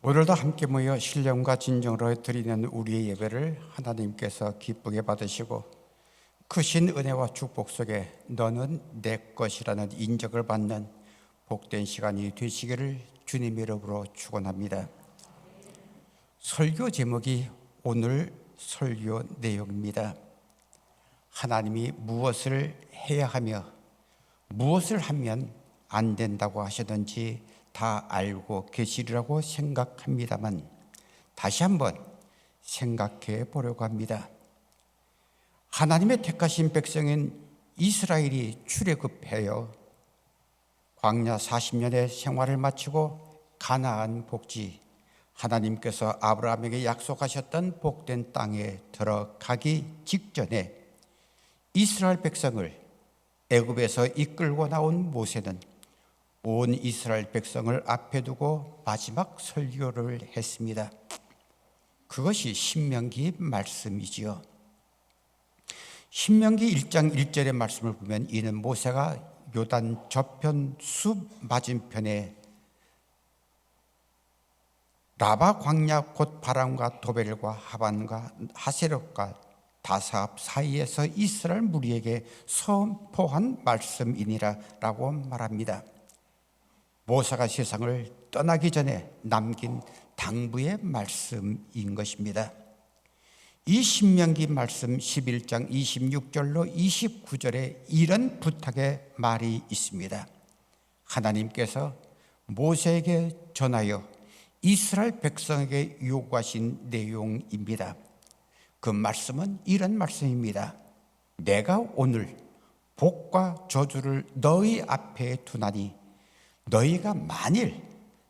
오늘도 함께 모여 신령과 진정으로 드리는 우리의 예배를 하나님께서 기쁘게 받으시고 크신 은혜와 축복 속에 너는 내 것이라는 인정을 받는 복된 시간이 되시기를 주님의 이름으로 축원합니다. 설교 제목이 오늘 설교 내용입니다. 하나님이 무엇을 해야 하며 무엇을 하면 안 된다고 하셨는지 다 알고 계시리라고 생각합니다만 다시 한번 생각해 보려고 합니다. 하나님의 택하신 백성인 이스라엘이 출애굽하여 광야 40년의 생활을 마치고 가나안 복지, 하나님께서 아브라함에게 약속하셨던 복된 땅에 들어가기 직전에 이스라엘 백성을 애굽에서 이끌고 나온 모세는 온 이스라엘 백성을 앞에 두고 마지막 설교를 했습니다. 그것이 신명기 말씀이지요. 신명기 1장 1절의 말씀을 보면 이는 모세가 요단 저편 숲 맞은편에 라바 광야 곧 바람과 도벨과 하반과 하세롯과 다사압 사이에서 이스라엘 무리에게 선포한 말씀이니라 라고 말합니다. 모세가 세상을 떠나기 전에 남긴 당부의 말씀인 것입니다. 이 신명기 말씀 11장 26절로 29절에 이런 부탁의 말이 있습니다. 하나님께서 모세에게 전하여 이스라엘 백성에게 요구하신 내용입니다. 그 말씀은 이런 말씀입니다. 내가 오늘 복과 저주를 너희 앞에 두나니 너희가 만일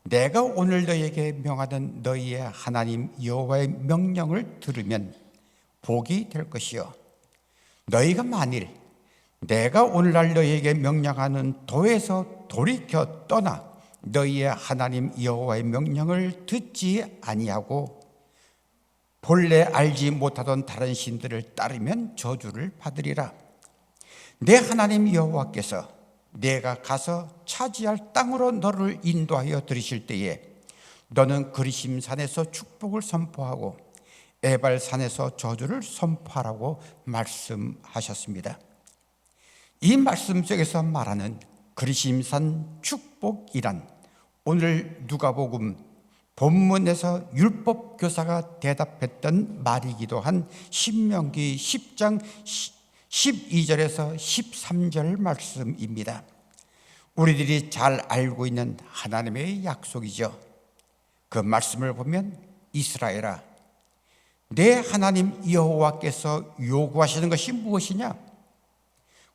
내가 오늘 너희에게 명하는 너희의 하나님 여호와의 명령을 들으면 복이 될 것이요 너희가 만일 내가 오늘날 너희에게 명령하는 도에서 돌이켜 떠나 너희의 하나님 여호와의 명령을 듣지 아니하고 본래 알지 못하던 다른 신들을 따르면 저주를 받으리라. 내 하나님 여호와께서 내가 가서 차지할 땅으로 너를 인도하여 들이실 때에 너는 그리심산에서 축복을 선포하고 에발산에서 저주를 선포하라고 말씀하셨습니다. 이 말씀 속에서 말하는 그리심산 축복이란 오늘 누가복음 본문에서 율법 교사가 대답했던 말이기도 한 신명기 10장 12절에서 13절 말씀입니다. 우리들이 잘 알고 있는 하나님의 약속이죠. 그 말씀을 보면 이스라엘아, 내 하나님 여호와께서 요구하시는 것이 무엇이냐?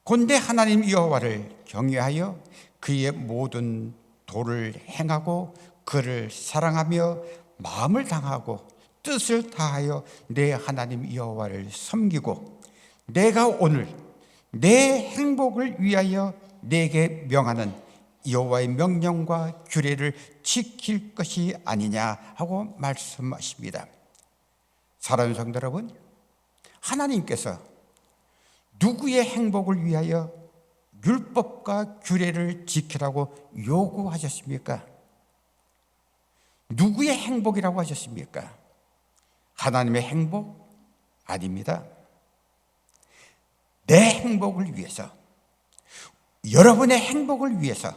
곧 내 하나님 여호와를 경외하여 그의 모든 도를 행하고 그를 사랑하며 마음을 다하고 뜻을 다하여 내 하나님 여호와를 섬기고 내가 오늘 내 행복을 위하여 내게 명하는 여호와의 명령과 규례를 지킬 것이 아니냐 하고 말씀하십니다. 사랑하는 성도 여러분, 하나님께서 누구의 행복을 위하여 율법과 규례를 지키라고 요구하셨습니까? 누구의 행복이라고 하셨습니까? 하나님의 행복? 아닙니다. 내 행복을 위해서, 여러분의 행복을 위해서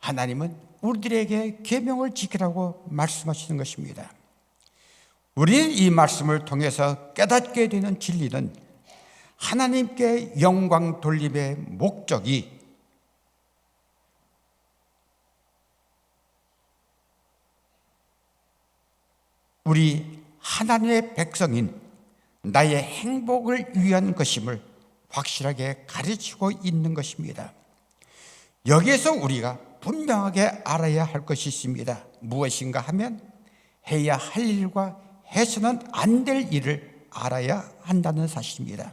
하나님은 우리들에게 계명을 지키라고 말씀하시는 것입니다. 우리는 이 말씀을 통해서 깨닫게 되는 진리는 하나님께 영광 돌림의 목적이 우리 하나님의 백성인 나의 행복을 위한 것임을 확실하게 가르치고 있는 것입니다. 여기에서 우리가 분명하게 알아야 할 것이 있습니다. 무엇인가 하면 해야 할 일과 해서는 안 될 일을 알아야 한다는 사실입니다.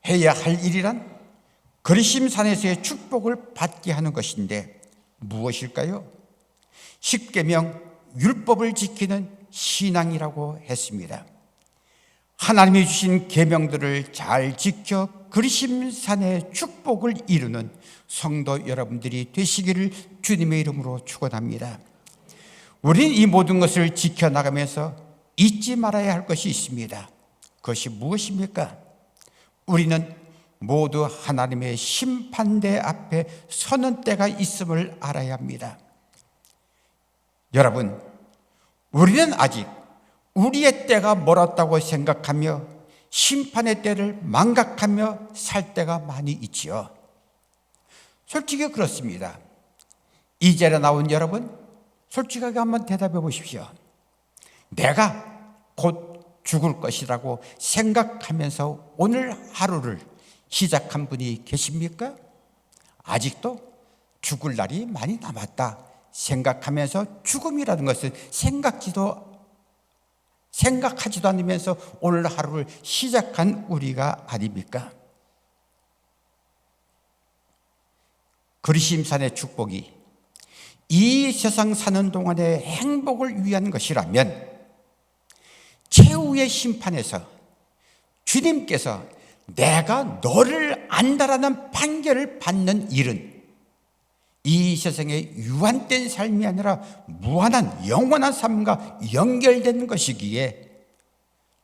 해야 할 일이란 그리심산에서의 축복을 받게 하는 것인데 무엇일까요? 십계명 율법을 지키는 신앙이라고 했습니다. 하나님이 주신 계명들을 잘 지켜 그리심산의 축복을 이루는 성도 여러분들이 되시기를 주님의 이름으로 축원합니다. 우리는 이 모든 것을 지켜나가면서 잊지 말아야 할 것이 있습니다. 그것이 무엇입니까? 우리는 모두 하나님의 심판대 앞에 서는 때가 있음을 알아야 합니다. 여러분, 우리는 아직 우리의 때가 멀었다고 생각하며 심판의 때를 망각하며 살 때가 많이 있지요. 솔직히 그렇습니다. 이 자리에 나온 여러분, 솔직하게 한번 대답해 보십시오. 내가 곧 죽을 것이라고 생각하면서 오늘 하루를 시작한 분이 계십니까? 아직도 죽을 날이 많이 남았다 생각하면서 죽음이라는 것을 생각하지도 않으면서 오늘 하루를 시작한 우리가 아닙니까? 그리심산의 축복이 이 세상 사는 동안의 행복을 위한 것이라면 최후의 심판에서 주님께서 내가 너를 안다라는 판결을 받는 일은 이 세상의 유한된 삶이 아니라 무한한 영원한 삶과 연결된 것이기에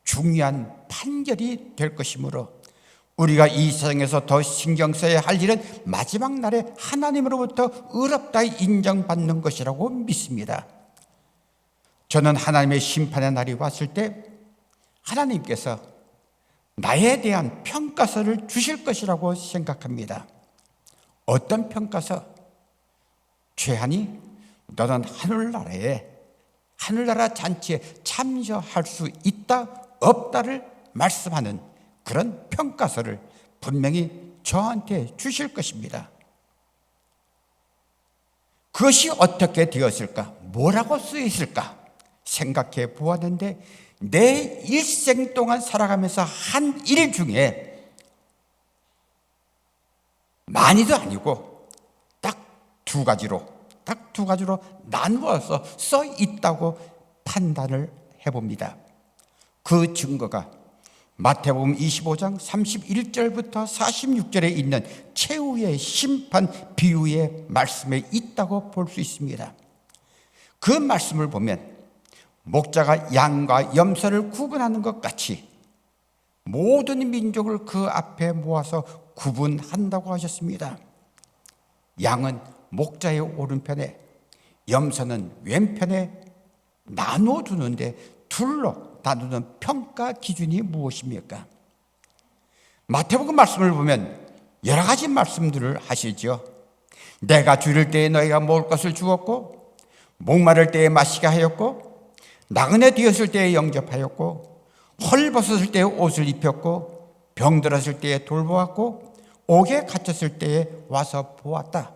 중요한 판결이 될 것이므로 우리가 이 세상에서 더 신경 써야 할 일은 마지막 날에 하나님으로부터 의롭다 인정받는 것이라고 믿습니다. 저는 하나님의 심판의 날이 왔을 때 하나님께서 나에 대한 평가서를 주실 것이라고 생각합니다. 어떤 평가서? 죄하니 너는 하늘나라 잔치에 참여할 수 있다 없다를 말씀하는 그런 평가서를 분명히 저한테 주실 것입니다. 그것이 어떻게 되었을까? 뭐라고 쓰여 있을까? 생각해 보았는데 내 일생 동안 살아가면서 한 일 중에 많이도 아니고 딱 두 가지로 나누어서 써 있다고 판단을 해봅니다. 그 증거가 마태복음 25장 31절부터 46절에 있는 최후의 심판 비유의 말씀에 있다고 볼 수 있습니다. 그 말씀을 보면 목자가 양과 염소를 구분하는 것 같이 모든 민족을 그 앞에 모아서 구분한다고 하셨습니다. 양은 목자의 오른편에, 염소는 왼편에 나누어 두는데 둘로 나누는 평가 기준이 무엇입니까? 마태복음 말씀을 보면 여러 가지 말씀들을 하시죠. 내가 줄일 때에 너희가 먹을 것을 주었고, 목마를 때에 마시게 하였고, 나그네 되었을 때에 영접하였고, 헐벗었을 때에 옷을 입혔고, 병들었을 때에 돌보았고, 옥에 갇혔을 때에 와서 보았다.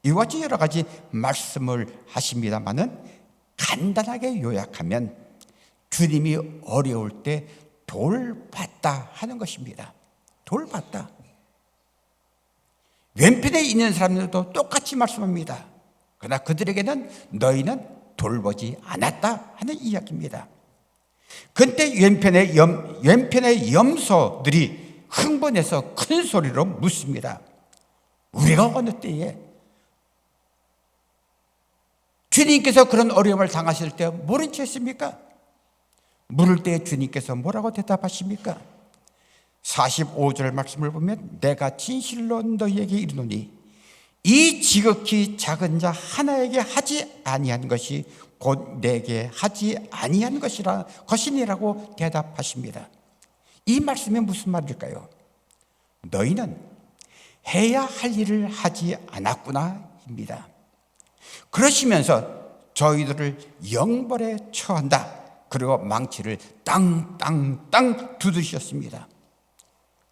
이와 같이 여러 가지 말씀을 하십니다마는 간단하게 요약하면 주님이 어려울 때 돌봤다 하는 것입니다. 돌봤다. 왼편에 있는 사람들도 똑같이 말씀합니다. 그러나 그들에게는 너희는 돌보지 않았다 하는 이야기입니다. 그때 왼편의 염소들이 흥분해서 큰 소리로 묻습니다. 우리가 어느 때에 주님께서 그런 어려움을 당하실 때 모른 채 했습니까? 물을 때 주님께서 뭐라고 대답하십니까? 45절 말씀을 보면 내가 진실로 너희에게 이르노니 이 지극히 작은 자 하나에게 하지 아니한 것이 곧 내게 하지 아니한 것이니라고 대답하십니다. 이 말씀이 무슨 말일까요? 너희는 해야 할 일을 하지 않았구나 입니다. 그러시면서 저희들을 영벌에 처한다. 그리고 망치를 땅땅땅 두드셨습니다.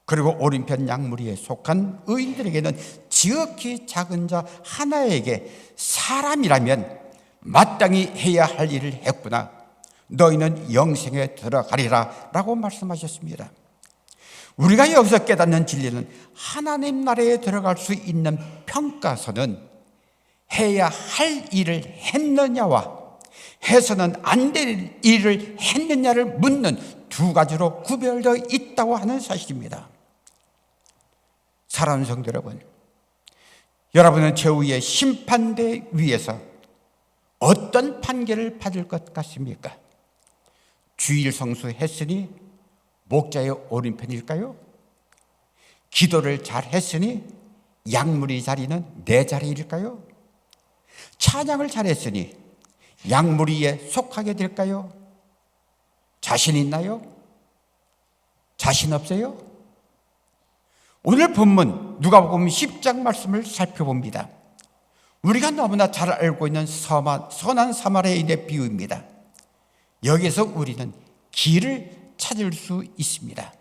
그리고 오른편 양무리에 속한 의인들에게는 지극히 작은 자 하나에게 사람이라면 마땅히 해야 할 일을 했구나. 너희는 영생에 들어가리라 라고 말씀하셨습니다. 우리가 여기서 깨닫는 진리는 하나님 나라에 들어갈 수 있는 평가서는 해야 할 일을 했느냐와 해서는 안 될 일을 했느냐를 묻는 두 가지로 구별되어 있다고 하는 사실입니다. 사랑하는 성도 여러분, 여러분은 최후의 심판대 위에서 어떤 판결을 받을 것 같습니까? 주일 성수했으니 목자의 오른편일까요? 기도를 잘 했으니 약물이 자리는 내 자리일까요? 찬양을 잘했으니 약물이에 속하게 될까요? 자신 있나요? 자신 없어요? 오늘 본문 누가복음 10장 말씀을 살펴봅니다. 우리가 너무나 잘 알고 있는 선한 사마리아인의 비유입니다. 여기서 우리는 길을 찾을 수 있습니다.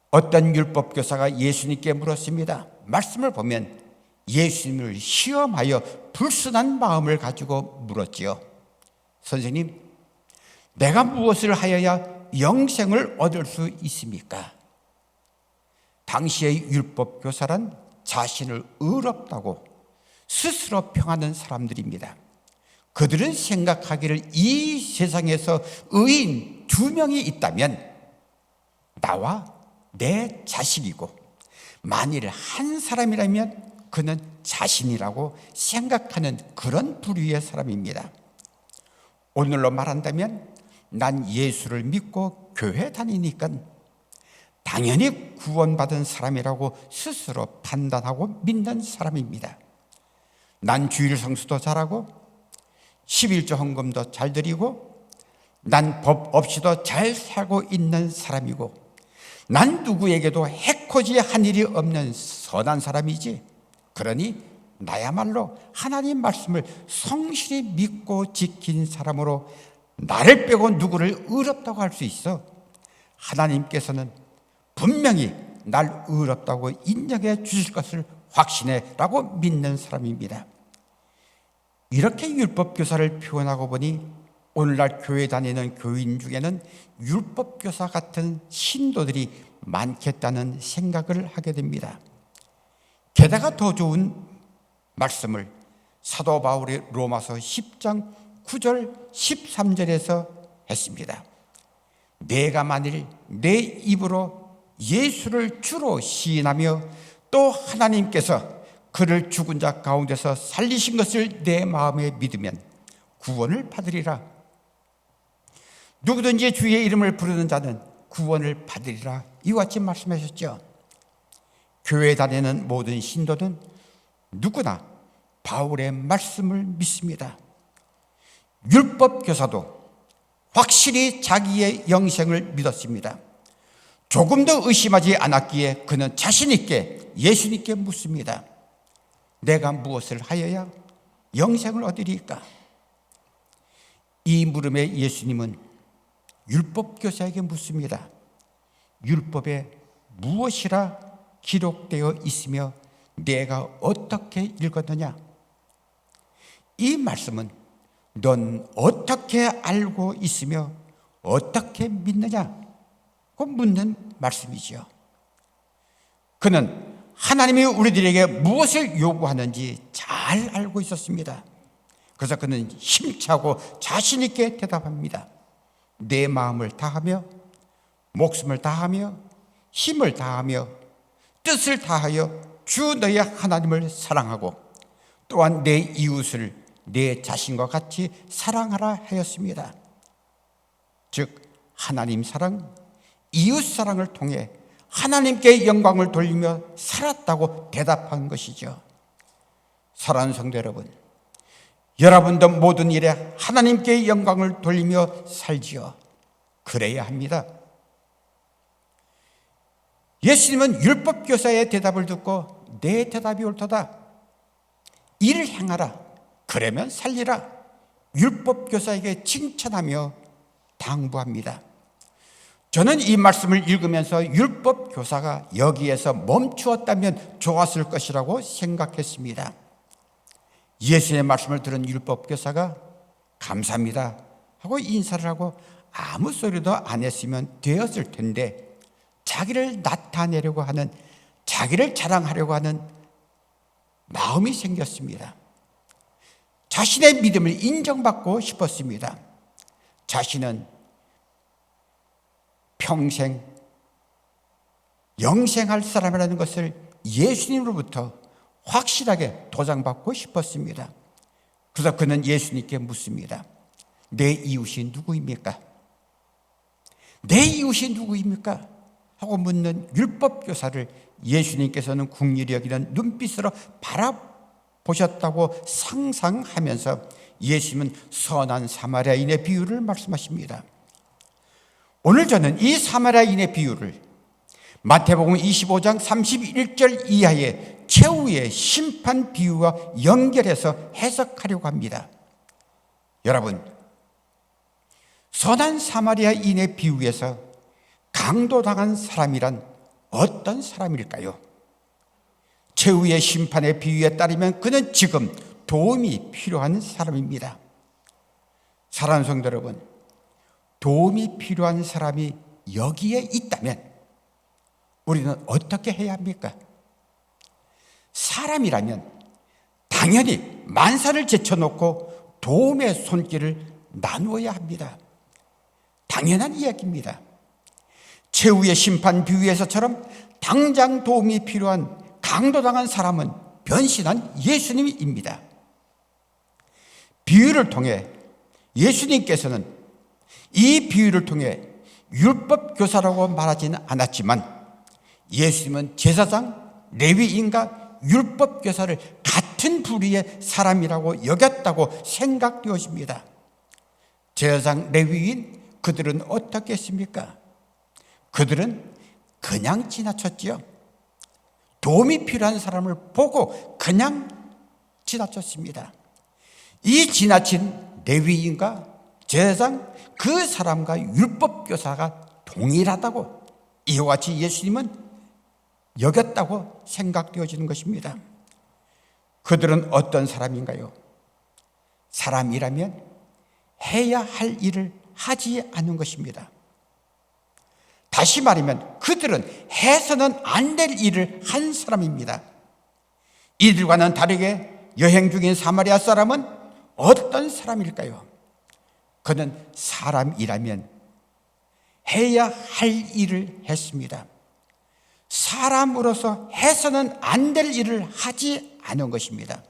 어떤 율법교사가 예수님께 물었습니다. 말씀을 보면 예수님을 시험하여 불순한 마음을 가지고 물었지요. 선생님, 내가 무엇을 하여야 영생을 얻을 수 있습니까? 당시의 율법교사란 자신을 의롭다고 스스로 평하는 사람들입니다. 그들은 생각하기를 이 세상에서 의인 2명이 있다면 나와 내 자식이고, 만일 한 사람이라면 그는 자신이라고 생각하는 그런 부류의 사람입니다. 오늘로 말한다면 난 예수를 믿고 교회 다니니까 당연히 구원받은 사람이라고 스스로 판단하고 믿는 사람입니다. 난 주일 성수도 잘하고 11조 헌금도 잘 드리고 난 법 없이도 잘 살고 있는 사람이고 난 누구에게도 해코지한 일이 없는 선한 사람이지. 그러니 나야말로 하나님 말씀을 성실히 믿고 지킨 사람으로 나를 빼고 누구를 의롭다고 할 수 있어. 하나님께서는 분명히 날 의롭다고 인정해 주실 것을 확신해 라고 믿는 사람입니다. 이렇게 율법교사를 표현하고 보니 오늘날 교회 다니는 교인 중에는 율법교사 같은 신도들이 많겠다는 생각을 하게 됩니다. 게다가 더 좋은 말씀을 사도 바울이 로마서 10장 9절 13절에서 했습니다. 내가 만일 내 입으로 예수를 주로 시인하며 또 하나님께서 그를 죽은 자 가운데서 살리신 것을 내 마음에 믿으면 구원을 받으리라. 누구든지 주의 이름을 부르는 자는 구원을 받으리라. 이와 같이 말씀하셨죠. 교회 다니는 모든 신도는 누구나 바울의 말씀을 믿습니다. 율법교사도 확실히 자기의 영생을 믿었습니다. 조금 더 의심하지 않았기에 그는 자신 있게 예수님께 묻습니다. 내가 무엇을 하여야 영생을 얻으리까? 이 물음에 예수님은 율법교사에게 묻습니다. 율법에 무엇이라 기록되어 있으며 내가 어떻게 읽었느냐? 이 말씀은 넌 어떻게 알고 있으며 어떻게 믿느냐? 고 묻는 말씀이지요. 그는 하나님이 우리들에게 무엇을 요구하는지 잘 알고 있었습니다. 그래서 그는 힘차고 자신 있게 대답합니다. 내 마음을 다하며 목숨을 다하며 힘을 다하며 뜻을 다하여 주 너의 하나님을 사랑하고 또한 내 이웃을 내 자신과 같이 사랑하라 하였습니다. 즉 하나님 사랑, 이웃 사랑을 통해 하나님께 영광을 돌리며 살았다고 대답한 것이죠. 사랑하는 성도 여러분, 여러분도 모든 일에 하나님께 영광을 돌리며 살지요. 그래야 합니다. 예수님은 율법교사의 대답을 듣고 내 대답이 옳도다. 이를 행하라. 그러면 살리라. 율법교사에게 칭찬하며 당부합니다. 저는 이 말씀을 읽으면서 율법교사가 여기에서 멈추었다면 좋았을 것이라고 생각했습니다. 예수의 말씀을 들은 율법교사가 감사합니다 하고 인사를 하고 아무 소리도 안 했으면 되었을 텐데 자기를 나타내려고 하는, 자기를 자랑하려고 하는 마음이 생겼습니다. 자신의 믿음을 인정받고 싶었습니다. 자신은 평생 영생할 사람이라는 것을 예수님으로부터 확실하게 도장받고 싶었습니다. 그래서 그는 예수님께 묻습니다. 내 이웃이 누구입니까? 내 이웃이 누구입니까? 하고 묻는 율법교사를 예수님께서는 긍휼히 여기는 눈빛으로 바라보셨다고 상상하면서 예수님은 선한 사마리아인의 비유를 말씀하십니다. 오늘 저는 이 사마리아인의 비유를 마태복음 25장 31절 이하의 최후의 심판 비유와 연결해서 해석하려고 합니다. 여러분, 선한 사마리아인의 비유에서 강도당한 사람이란 어떤 사람일까요? 최후의 심판의 비유에 따르면 그는 지금 도움이 필요한 사람입니다. 사랑하는 성도 여러분, 도움이 필요한 사람이 여기에 있다면 우리는 어떻게 해야 합니까? 사람이라면 당연히 만사를 제쳐놓고 도움의 손길을 나누어야 합니다. 당연한 이야기입니다. 최후의 심판 비유에서처럼 당장 도움이 필요한 강도당한 사람은 변신한 예수님입니다. 비유를 통해 예수님께서는 이 비유를 통해 율법교사라고 말하지는 않았지만 예수님은 제사장, 레위인과 율법교사를 같은 부류의 사람이라고 여겼다고 생각되어집니다. 제사장, 레위인, 그들은 어떻게 했습니까? 그들은 그냥 지나쳤지요. 도움이 필요한 사람을 보고 그냥 지나쳤습니다. 이 지나친 레위인과 제사장, 그 사람과 율법교사가 동일하다고 이와 같이 예수님은 여겼다고 생각되어지는 것입니다. 그들은 어떤 사람인가요? 사람이라면 해야 할 일을 하지 않은 것입니다. 다시 말하면 그들은 해서는 안 될 일을 한 사람입니다. 이들과는 다르게 여행 중인 사마리아 사람은 어떤 사람일까요? 그는 사람이라면 해야 할 일을 했습니다. 사람으로서 해서는 안 될 일을 하지 않은 것입니다.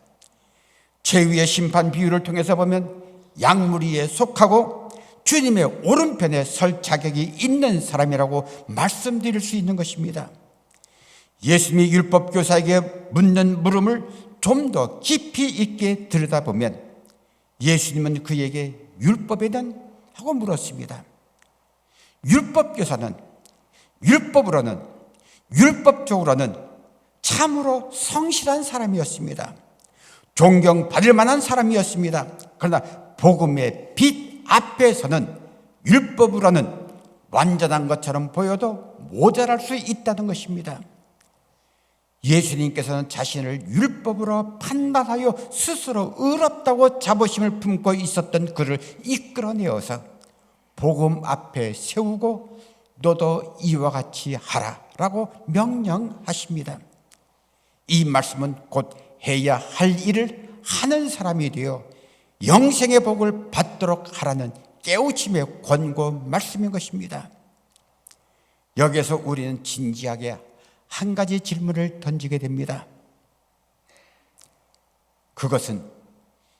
최후의 심판 비유를 통해서 보면 양무리에 속하고 주님의 오른편에 설 자격이 있는 사람이라고 말씀드릴 수 있는 것입니다. 예수님이 율법교사에게 묻는 물음을 좀 더 깊이 있게 들여다보면 예수님은 그에게 율법에는 하고 물었습니다. 율법교사는 율법적으로는 참으로 성실한 사람이었습니다. 존경받을 만한 사람이었습니다. 그러나 복음의 빛 앞에서는 율법으로는 완전한 것처럼 보여도 모자랄 수 있다는 것입니다. 예수님께서는 자신을 율법으로 판단하여 스스로 의롭다고 자부심을 품고 있었던 그를 이끌어내어서 복음 앞에 세우고 너도 이와 같이 하라라고 명령하십니다. 이 말씀은 곧 해야 할 일을 하는 사람이 되어 영생의 복을 받도록 하라는 깨우침의 권고 말씀인 것입니다. 여기에서 우리는 진지하게 한 가지 질문을 던지게 됩니다. 그것은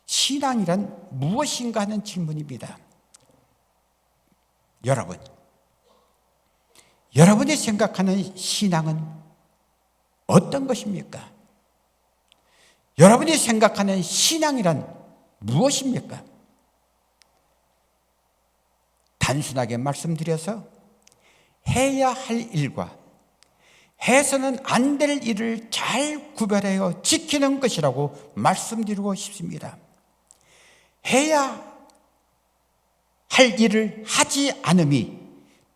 신앙이란 무엇인가 하는 질문입니다. 여러분이 생각하는 신앙은 어떤 것입니까? 여러분이 생각하는 신앙이란 무엇입니까? 단순하게 말씀드려서 해야 할 일과 해서는 안 될 일을 잘 구별하여 지키는 것이라고 말씀드리고 싶습니다. 해야 할 일을 하지 않음이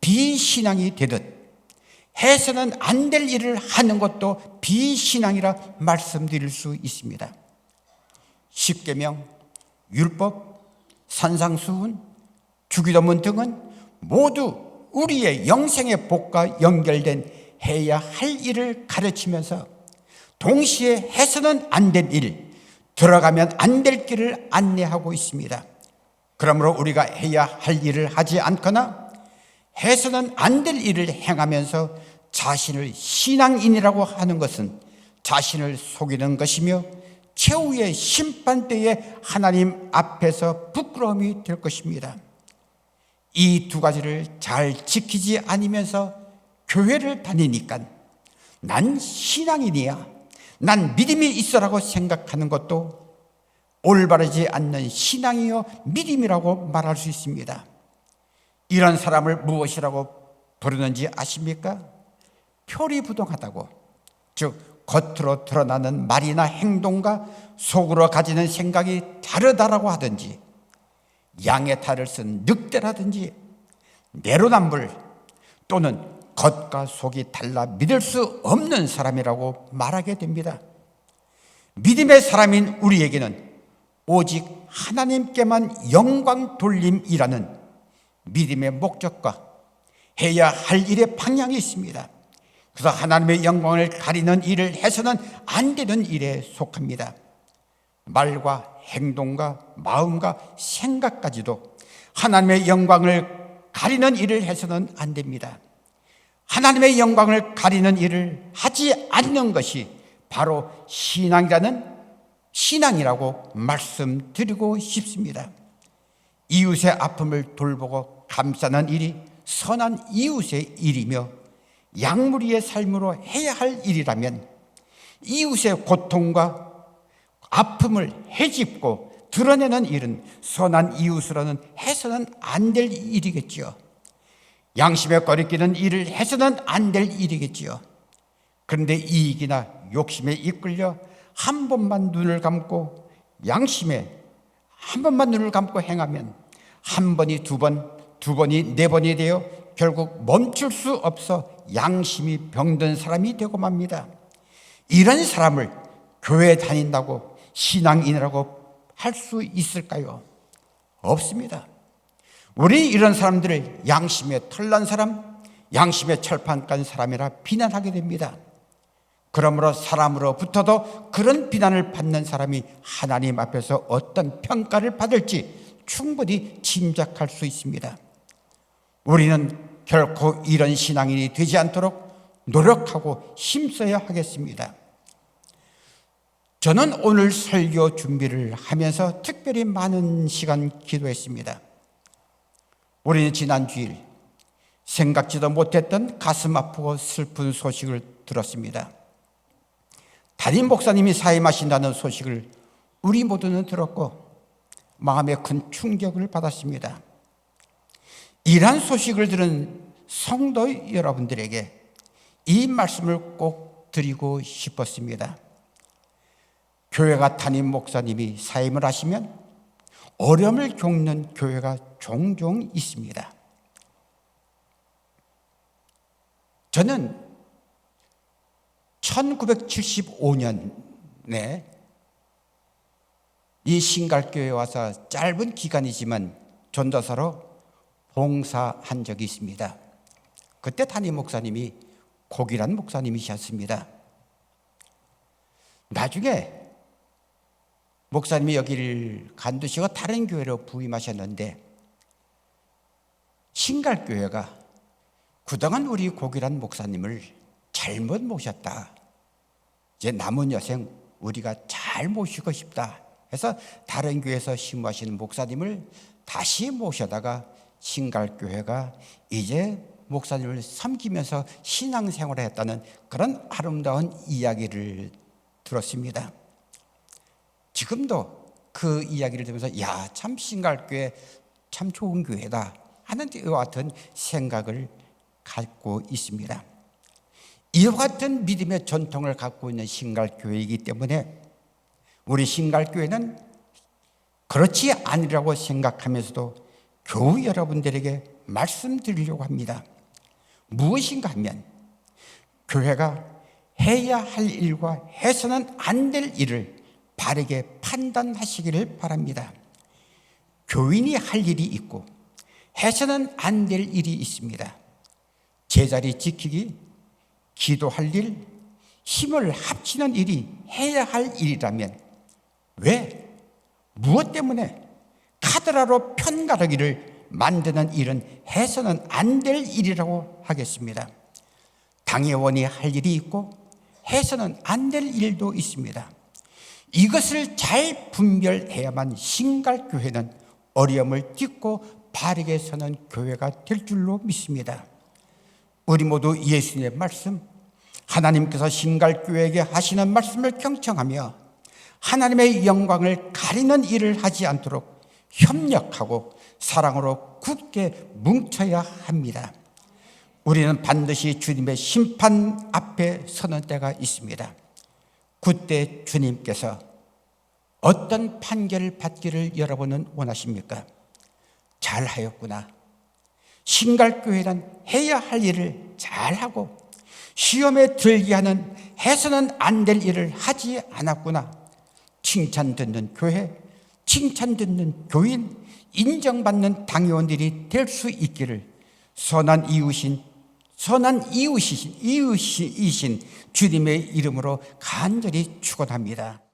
비신앙이 되듯 해서는 안 될 일을 하는 것도 비신앙이라 말씀드릴 수 있습니다. 십계명, 율법, 산상수훈, 주기도문 등은 모두 우리의 영생의 복과 연결된 해야 할 일을 가르치면서 동시에 해서는 안 될 일, 들어가면 안 될 길을 안내하고 있습니다. 그러므로 우리가 해야 할 일을 하지 않거나 해서는 안 될 일을 행하면서 자신을 신앙인이라고 하는 것은 자신을 속이는 것이며 최후의 심판대에 하나님 앞에서 부끄러움이 될 것입니다. 이 두 가지를 잘 지키지 않으면서 교회를 다니니까 난 신앙인이야, 난 믿음이 있어라고 생각하는 것도 올바르지 않는 신앙이요 믿음이라고 말할 수 있습니다. 이런 사람을 무엇이라고 부르는지 아십니까? 표리부동하다고, 즉 겉으로 드러나는 말이나 행동과 속으로 가지는 생각이 다르다라고 하든지, 양의 탈을 쓴 늑대라든지 내로남불 또는 겉과 속이 달라 믿을 수 없는 사람이라고 말하게 됩니다. 믿음의 사람인 우리에게는 오직 하나님께만 영광 돌림이라는 믿음의 목적과 해야 할 일의 방향이 있습니다. 그래서 하나님의 영광을 가리는 일을 해서는 안 되는 일에 속합니다. 말과 행동과 마음과 생각까지도 하나님의 영광을 가리는 일을 해서는 안 됩니다. 하나님의 영광을 가리는 일을 하지 않는 것이 바로 신앙이라고 말씀드리고 싶습니다. 이웃의 아픔을 돌보고 감싸는 일이 선한 이웃의 일이며 양무리의 삶으로 해야 할 일이라면 이웃의 고통과 아픔을 헤집고 드러내는 일은 선한 이웃으로는 해서는 안 될 일이겠지요. 양심에 거리끼는 일을 해서는 안 될 일이겠지요. 그런데 이익이나 욕심에 이끌려 한 번만 눈을 감고 양심에 한 번만 눈을 감고 행하면 한 번이 두 번, 두 번이 네 번이 되어 결국 멈출 수 없어 양심이 병든 사람이 되고 맙니다. 이런 사람을 교회 다닌다고 신앙인이라고 할 수 있을까요? 없습니다. 우리 이런 사람들을 양심에 털난 사람, 양심에 철판 깐 사람이라 비난하게 됩니다. 그러므로 사람으로부터도 그런 비난을 받는 사람이 하나님 앞에서 어떤 평가를 받을지 충분히 짐작할 수 있습니다. 우리는 결코 이런 신앙인이 되지 않도록 노력하고 힘써야 하겠습니다. 저는 오늘 설교 준비를 하면서 특별히 많은 시간 기도했습니다. 우리는 지난 주일 생각지도 못했던 가슴 아프고 슬픈 소식을 들었습니다. 담임 목사님이 사임하신다는 소식을 우리 모두는 들었고 마음에 큰 충격을 받았습니다. 이러한 소식을 들은 성도 여러분들에게 이 말씀을 꼭 드리고 싶었습니다. 교회가 담임 목사님이 사임을 하시면 어려움을 겪는 교회가 종종 있습니다. 저는 1975년에 이 신갈교회에 와서 짧은 기간이지만 전도사로 봉사한 적이 있습니다. 그때 담임 목사님이 고기란 목사님이셨습니다. 나중에 목사님이 여기를 간두시고 다른 교회로 부임하셨는데 신갈교회가 그동안 우리 고기란 목사님을 잘못 모셨다. 이제 남은 여생 우리가 잘 모시고 싶다 해서 다른 교회에서 심부하시는 목사님을 다시 모셔다가 신갈교회가 이제 목사님을 섬기면서 신앙생활을 했다는 그런 아름다운 이야기를 들었습니다. 지금도 그 이야기를 들으면서 참 신갈교회 참 좋은 교회다 하는 이와 같은 생각을 갖고 있습니다. 이와 같은 믿음의 전통을 갖고 있는 신갈교회이기 때문에 우리 신갈교회는 그렇지 않으라고 생각하면서도 교우 여러분들에게 말씀드리려고 합니다. 무엇인가 하면 교회가 해야 할 일과 해서는 안 될 일을 바르게 판단하시기를 바랍니다. 교인이 할 일이 있고 해서는 안 될 일이 있습니다. 제자리 지키기, 기도할 일, 힘을 합치는 일이 해야 할 일이라면 왜, 무엇 때문에 카드라로 편가르기를 만드는 일은 해서는 안 될 일이라고 하겠습니다. 당회원이 할 일이 있고 해서는 안 될 일도 있습니다. 이것을 잘 분별해야만 신갈교회는 어려움을 딛고 바르게 서는 교회가 될 줄로 믿습니다. 우리 모두 예수님의 말씀, 하나님께서 신갈교회에게 하시는 말씀을 경청하며 하나님의 영광을 가리는 일을 하지 않도록 협력하고 사랑으로 굳게 뭉쳐야 합니다. 우리는 반드시 주님의 심판 앞에 서는 때가 있습니다. 그때 주님께서 어떤 판결을 받기를 여러분은 원하십니까? 잘하였구나. 신갈교회는 해야 할 일을 잘하고 시험에 들게 하는 해서는 안 될 일을 하지 않았구나. 칭찬 듣는 교회, 칭찬 듣는 교인, 인정받는 당회원들이 될 수 있기를 선한 이웃이신 주님의 이름으로 간절히 축원합니다.